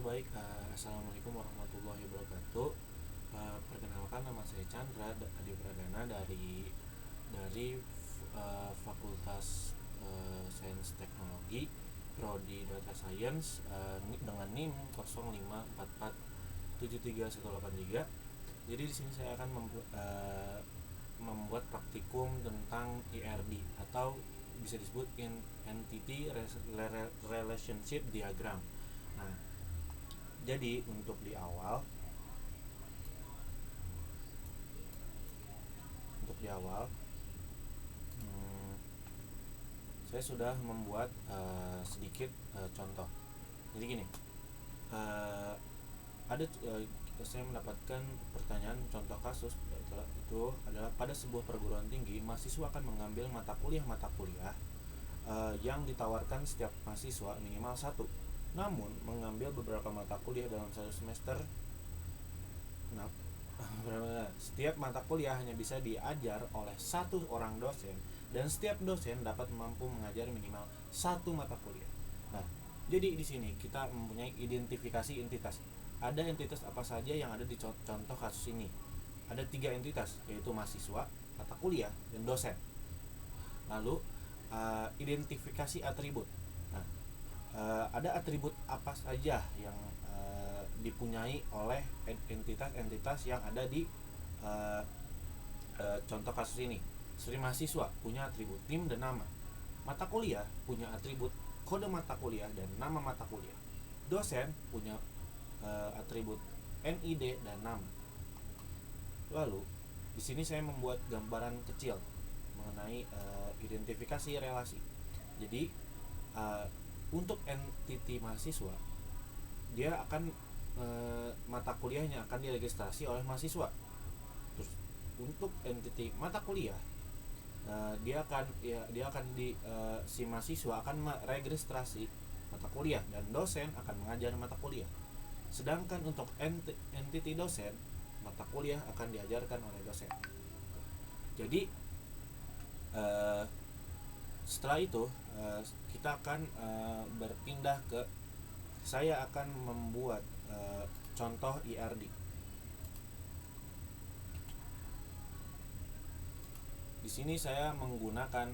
baik. Assalamualaikum warahmatullahi wabarakatuh. Perkenalkan, nama saya Chandra Adi Pradana dari Fakultas Sains Teknologi, Prodi Data Science, dengan NIM 054473183. Jadi di sini saya akan membuat praktikum tentang IRD atau bisa disebut Entity Relationship Diagram. Nah, jadi untuk di awal saya sudah membuat sedikit contoh. Jadi gini, saya mendapatkan pertanyaan contoh kasus itu adalah pada sebuah perguruan tinggi mahasiswa akan mengambil mata kuliah yang ditawarkan setiap mahasiswa minimal 1. Namun mengambil beberapa mata kuliah dalam satu semester, setiap mata kuliah hanya bisa diajar oleh satu orang dosen, dan setiap dosen dapat mampu mengajar minimal 1 mata kuliah. Nah, jadi di sini kita mempunyai identifikasi entitas. Ada entitas apa saja yang ada di contoh kasus ini? Ada 3 entitas, yaitu mahasiswa, mata kuliah, dan dosen. Lalu identifikasi atribut. Nah, ada atribut apa saja yang dipunyai oleh entitas-entitas yang ada di contoh kasus ini. Seperti mahasiswa punya atribut NIM dan nama. Mata kuliah punya atribut kode mata kuliah dan nama mata kuliah. Dosen punya atribut NID dan nama. Lalu di sini saya membuat gambaran kecil mengenai identifikasi relasi. Jadi untuk entiti mahasiswa, dia akan mata kuliahnya akan diregistrasi oleh mahasiswa. Terus untuk entiti mata kuliah, si mahasiswa akan meregistrasi mata kuliah dan dosen akan mengajar mata kuliah. Sedangkan untuk entiti dosen, mata kuliah akan diajarkan oleh dosen. Jadi setelah itu kita akan berpindah ke saya akan membuat contoh IRD. Di sini saya menggunakan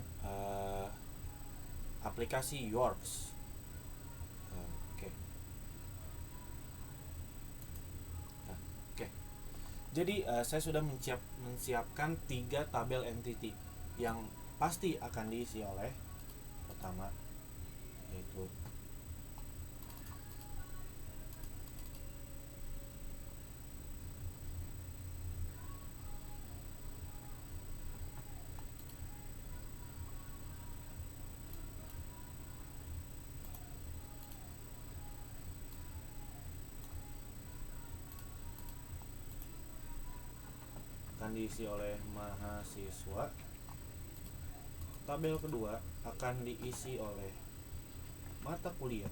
aplikasi Yorks. Jadi saya sudah menyiapkan 3 tabel entity yang pasti akan diisi oleh pertama, yaitu akan diisi oleh mahasiswa. Tabel kedua akan diisi oleh mata kuliah,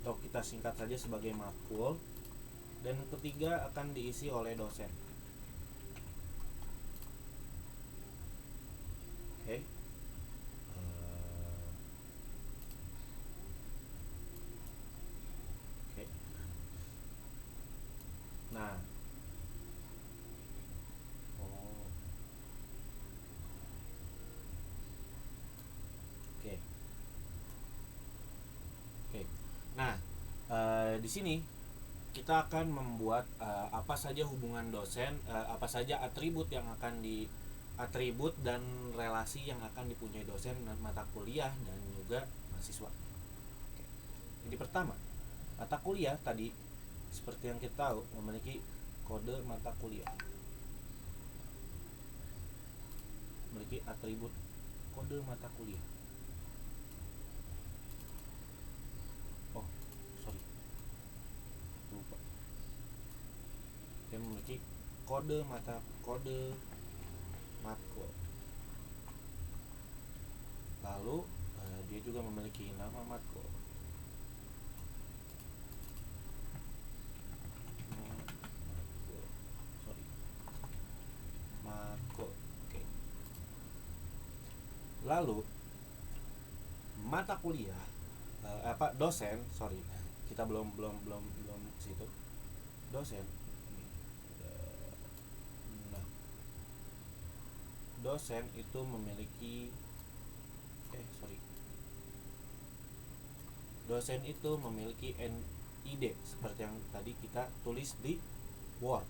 atau kita singkat saja sebagai matkul. Dan ketiga akan diisi oleh dosen. Oke. Nah, Nah, di sini kita akan membuat apa saja hubungan dosen, apa saja atribut dan relasi yang akan dipunyai dosen dan mata kuliah dan juga mahasiswa. Jadi pertama, mata kuliah tadi seperti yang kita tahu memiliki kode mata kuliah, memiliki atribut kode mata kuliah. Dia memiliki kode matkul. Lalu dia juga memiliki nama matkul. Oke. Lalu mata kuliah dosen kita belum ke situ. Dosen. Nah, dosen itu memiliki dosen itu memiliki NID seperti yang tadi kita tulis di Word.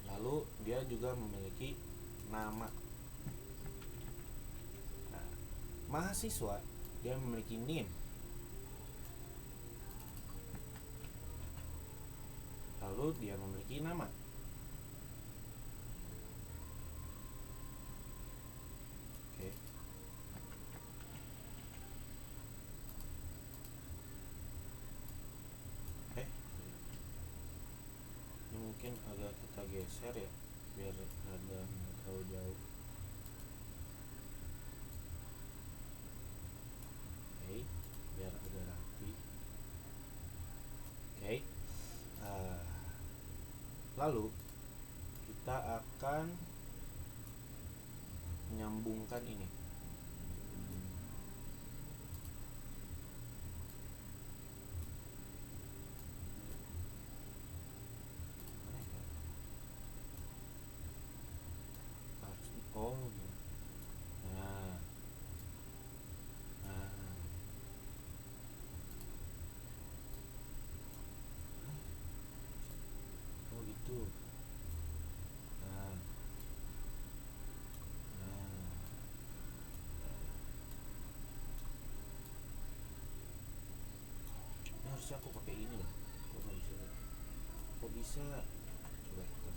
Lalu dia juga memiliki nama. Nah, mahasiswa dia memiliki NIM. Lalu dia memiliki nama. Oke. Ini mungkin agak kita geser ya biar ada nggak terlalu jauh. Oke, biar agak rapi. Oke. Lalu kita akan menyambungkan ini. Oh, nah, oh gitu. Nah, ini harusnya aku pakai ini loh. Kok nggak bisa? Kok bisa? Coba kita.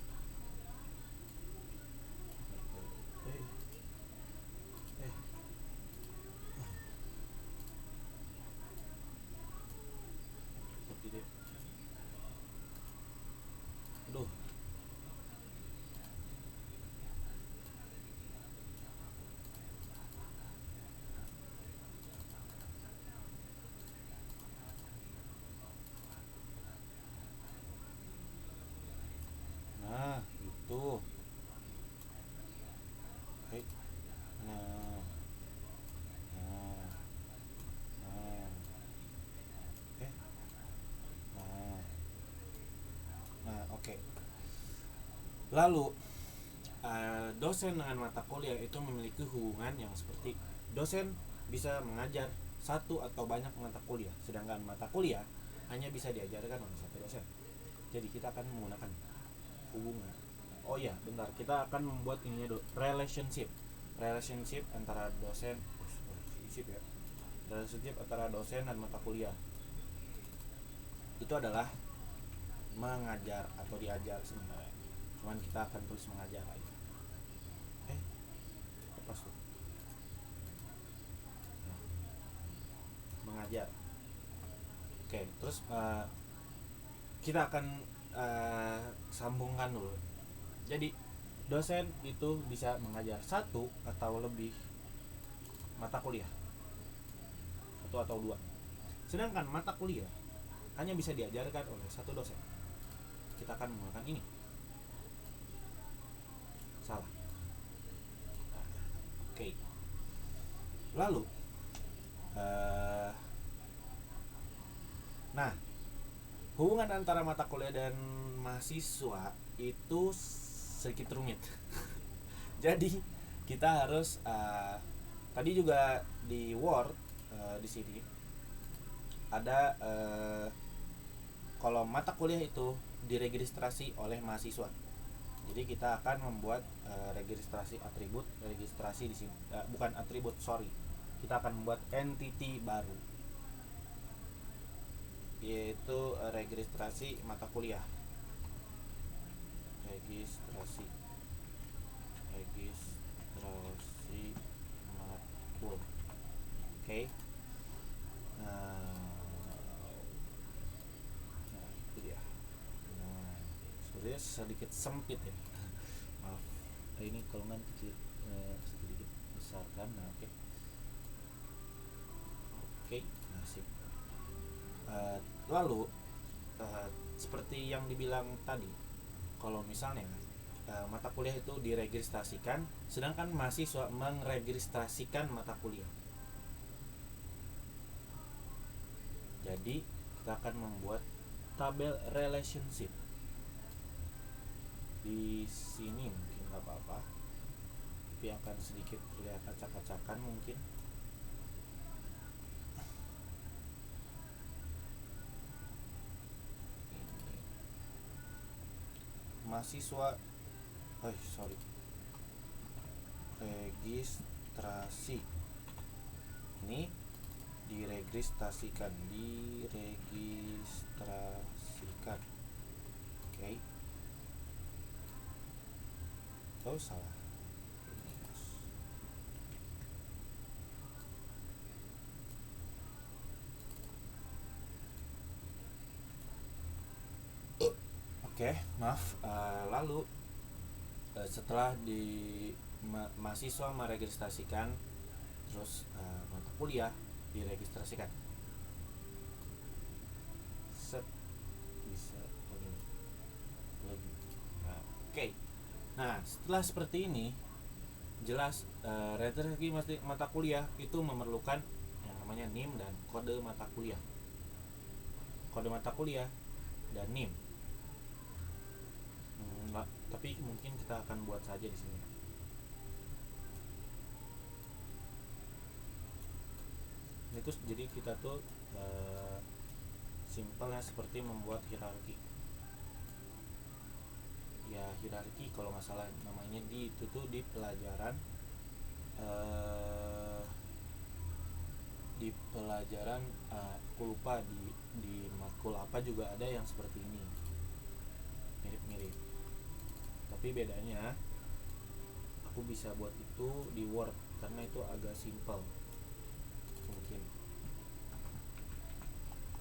Seperti deh. Aduh. Nah, itu. Baik. Nah, nah, nah. Nah, nah, oke. Lalu dosen dengan mata kuliah itu memiliki hubungan yang seperti dosen bisa mengajar satu atau banyak mata kuliah, sedangkan mata kuliah hanya bisa diajarkan oleh satu dosen. Jadi kita akan menggunakan hubungan. Oh ya, bentar, kita akan membuat ininya relationship antara dosen, relationship antara dosen dan mata kuliah. Itu adalah mengajar atau diajar sebenarnya. Cuman kita akan tulis mengajar aja. Apa tuh? Mengajar. Oke, terus kita akan sambungkan dulu. Jadi dosen itu bisa mengajar satu atau lebih mata kuliah, satu atau dua. Sedangkan mata kuliah hanya bisa diajarkan oleh satu dosen. Kita akan menggunakan ini. Salah. Oke. Lalu nah, hubungan antara mata kuliah dan mahasiswa itu sedikit rumit. Jadi kita harus tadi juga di Word di sini ada kalau mata kuliah itu diregistrasi oleh mahasiswa. Jadi kita akan membuat registrasi atribut, registrasi di sini bukan atribut, sorry. Kita akan membuat entity baru, yaitu registrasi mata kuliah. Registrasi matkul. Oke. Nah, itu dia. Nah, sebenarnya sedikit sempit ya. Maaf. Ini kolongan kecil, sedikit besarkan. Nah, oke. Nah, sip. Lalu seperti yang dibilang tadi, kalau misalnya mata kuliah itu diregistrasikan, sedangkan mahasiswa meregistrasikan mata kuliah. Jadi kita akan membuat tabel relationship. Di sini mungkin nggak apa-apa, tapi akan sedikit terlihat acak-acakan mungkin. Ini mahasiswa, registrasi. Ini diregistrasikan. Oke. Oh, salah. Ini Oke, maaf. Lalu setelah mahasiswa meregistrasikan, terus mata kuliah diregistrasikan. Set bisa lagi. Oke. Nah, setelah seperti ini, jelas registrasi mata kuliah itu memerlukan yang namanya NIM dan kode mata kuliah. Kode mata kuliah dan NIM. Tapi mungkin kita akan buat saja di sini. Itu jadi kita tuh simpelnya seperti membuat hierarki. Ya, hierarki kalau nggak salah namanya itu tuh di pelajaran aku lupa di matkul apa juga ada yang seperti ini, mirip-mirip. Tapi bedanya aku bisa buat itu di Word karena itu agak simple. Mungkin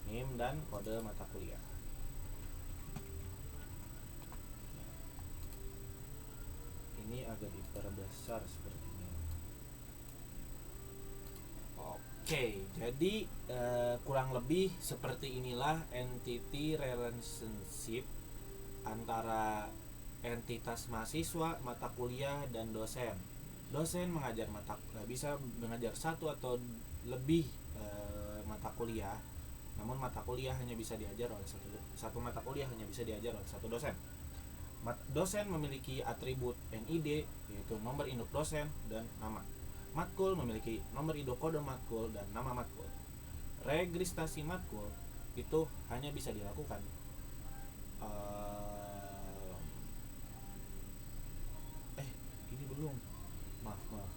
NIM dan kode mata kuliah. Ini agak diperbesar sepertinya. Oke, jadi kurang lebih seperti inilah entity relationship antara entitas mahasiswa, mata kuliah, dan dosen. Dosen bisa mengajar satu atau lebih mata kuliah, namun mata kuliah hanya bisa diajar oleh satu mata kuliah hanya bisa diajar oleh satu dosen. Dosen memiliki atribut NID, yaitu nomor induk dosen dan nama. Matkul memiliki nomor induk kode matkul dan nama matkul. Registrasi matkul itu hanya bisa dilakukan ini belum. Maaf.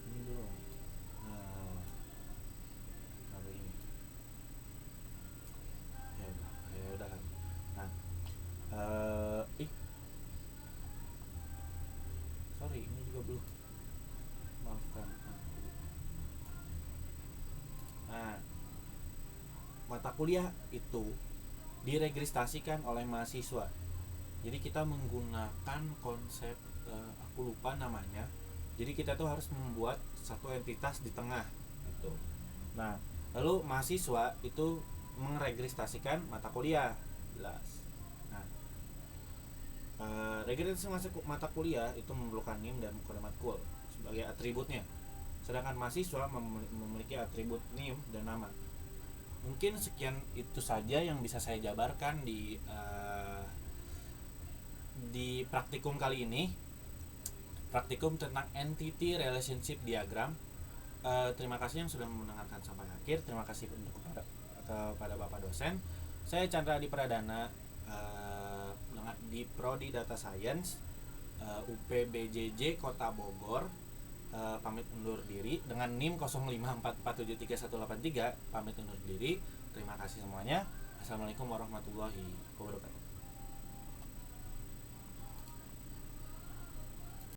Ini belum. Apa ini? Ya udah. Nah, sorry, ini juga belum. Maafkan aku. Nah, mata kuliah itu diregistrasikan oleh mahasiswa. Jadi kita menggunakan konsep aku lupa namanya. Jadi kita tuh harus membuat satu entitas di tengah gitu. Nah, lalu mahasiswa itu meregistrasikan mata kuliah, jelas. Nah, registrasi mata kuliah itu memerlukan NIM dan kode matkul sebagai atributnya. Sedangkan mahasiswa memiliki atribut NIM dan nama. Mungkin sekian itu saja yang bisa saya jabarkan di praktikum kali ini, praktikum tentang entity relationship diagram. Terima kasih yang sudah mendengarkan sampai akhir. Terima kasih kepada Bapak dosen. Saya Chandra Adi Pradana di Prodi Data Science UPBJJ Kota Bogor. Pamit undur diri dengan NIM 0544731183. Pamit undur diri. Terima kasih semuanya. Assalamualaikum warahmatullahi wabarakatuh.